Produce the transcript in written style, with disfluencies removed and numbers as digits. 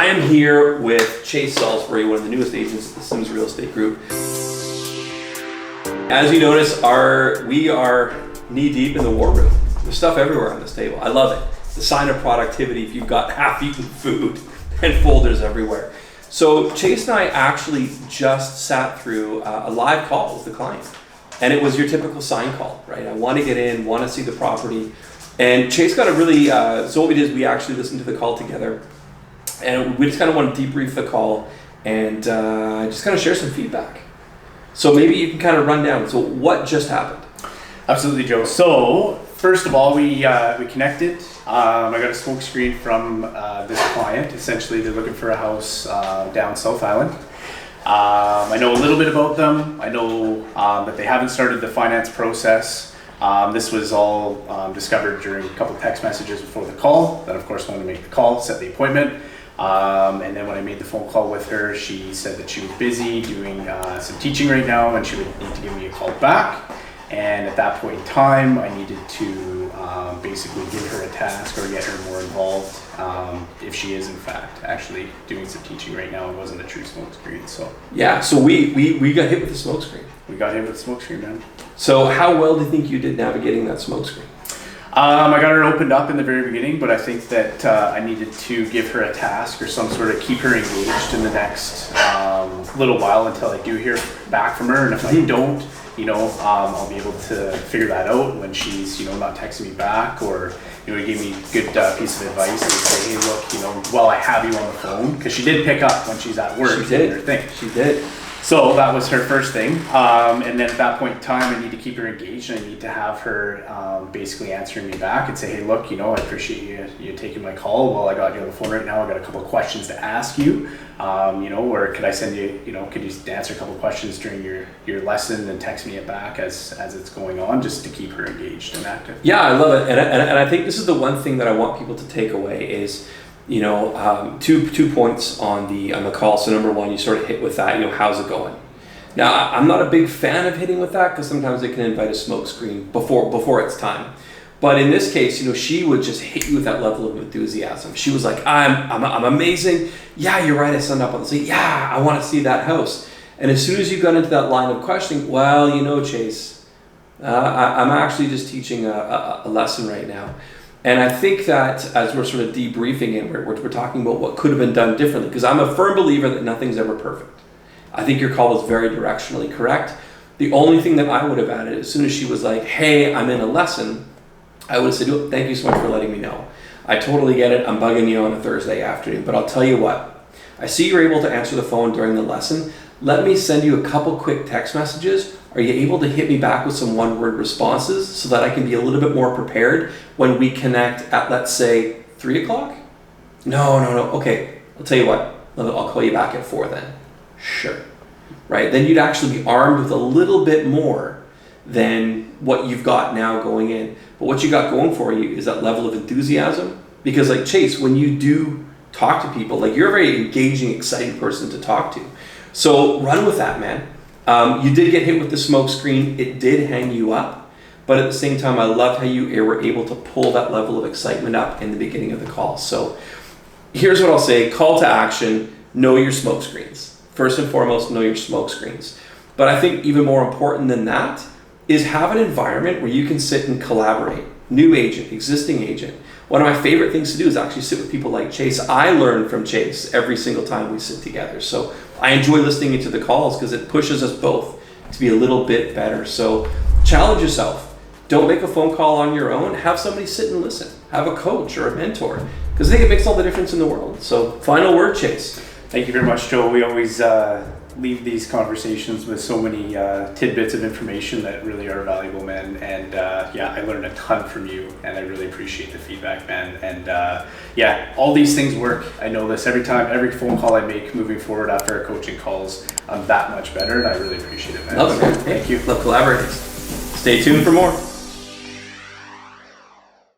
I am here with Chase Salisbury, one of the newest agents at the Sims Real Estate Group. As you notice, we are knee deep in the war room. There's stuff everywhere on this table. I love it. It's a sign of productivity if you've got half-eaten food and folders everywhere. So Chase and I actually just sat through a live call with the client. And it was your typical sign call, right? I want to get in, want to see the property. And Chase got a really, so what we did is we actually listened to the call together. And we just kind of want to debrief the call and just kind of share some feedback. So maybe you can kind of run down. So what just happened? Absolutely, Joe. So first of all, we connected. I got a smoke screen from this client. Essentially, they're looking for a house down South Island. I know a little bit about them. I know that they haven't started the finance process. This was all discovered during a couple text messages before the call. Then, of course, wanted to make the call, set the appointment. And then when I made the phone call with her, she said that she was busy doing some teaching right now and she would need to give me a call back. And at that point in time, I needed to basically give her a task or get her more involved if she is in fact actually doing some teaching right now. It wasn't a true smoke screen. So yeah, so we got hit with the smoke screen. We got hit with the smoke screen, man. So how well do you think you did navigating that smoke screen? I got her opened up in the very beginning, but I think that I needed to give her a task or some sort of keep her engaged in the next little while until I do hear back from her. And if I don't, I'll be able to figure that out when she's, not texting me back, or, he gave me a good piece of advice and say, hey, look, while I have you on the phone, because she did pick up when she's at work. She did. Her thing. She did. So that was her first thing. And then at that point in time, I need to keep her engaged and I need to have her basically answering me back and say, hey, look, I appreciate you taking my call. Well, I got you on the phone right now. I got a couple of questions to ask you, or could I send you, could you answer a couple of questions during your lesson and text me it back as it's going on, just to keep her engaged and active. Yeah, I love it. And I think this is the one thing that I want people to take away is, two points on the call. So number one, you sort of hit with that, how's it going? Now, I'm not a big fan of hitting with that because sometimes it can invite a smoke screen before it's time. But in this case, she would just hit you with that level of enthusiasm. She was like, I'm amazing. Yeah, you're right. I signed up on the site. Yeah, I want to see that house. And as soon as you got into that line of questioning, well, Chase, I'm actually just teaching a lesson right now. And I think that as we're sort of debriefing it, we're talking about what could have been done differently, because I'm a firm believer that nothing's ever perfect. I think your call was very directionally correct. The only thing that I would have added, as soon as she was like, hey, I'm in a lesson, I would have said, oh, thank you so much for letting me know. I totally get it. I'm bugging you on a Thursday afternoon, but I'll tell you what. I see you're able to answer the phone during the lesson. Let me send you a couple quick text messages. Are you able to hit me back with some one-word responses so that I can be a little bit more prepared when we connect at, let's say, 3 o'clock? No. Okay, I'll tell you what. I'll call you back at 4 then. Sure. Right? Then you'd actually be armed with a little bit more than what you've got now going in. But what you got going for you is that level of enthusiasm. Because like Chase, when you do talk to people, you're a very engaging, exciting person to talk to. So run with that, man. You did get hit with the smoke screen. It did hang you up. But at the same time, I loved how you were able to pull that level of excitement up in the beginning of the call. So here's what I'll say. Call to action. Know your smoke screens. First and foremost, know your smoke screens. But I think even more important than that is have an environment where you can sit and collaborate. New agent, existing agent. One of my favorite things to do is actually sit with people like Chase. I learn from Chase every single time we sit together. So I enjoy listening into the calls because it pushes us both to be a little bit better. So challenge yourself. Don't make a phone call on your own. Have somebody sit and listen. Have a coach or a mentor, because I think it makes all the difference in the world. So final word, Chase. Thank you very much, Joe. We always leave these conversations with so many tidbits of information that really are valuable, man. And I learned a ton from you, and I really appreciate the feedback, man. And all these things work. I know this. Every phone call I make moving forward after our coaching calls, I'm that much better, and I really appreciate it, man. Love it. Thank you. Love collaborating. Stay tuned for more.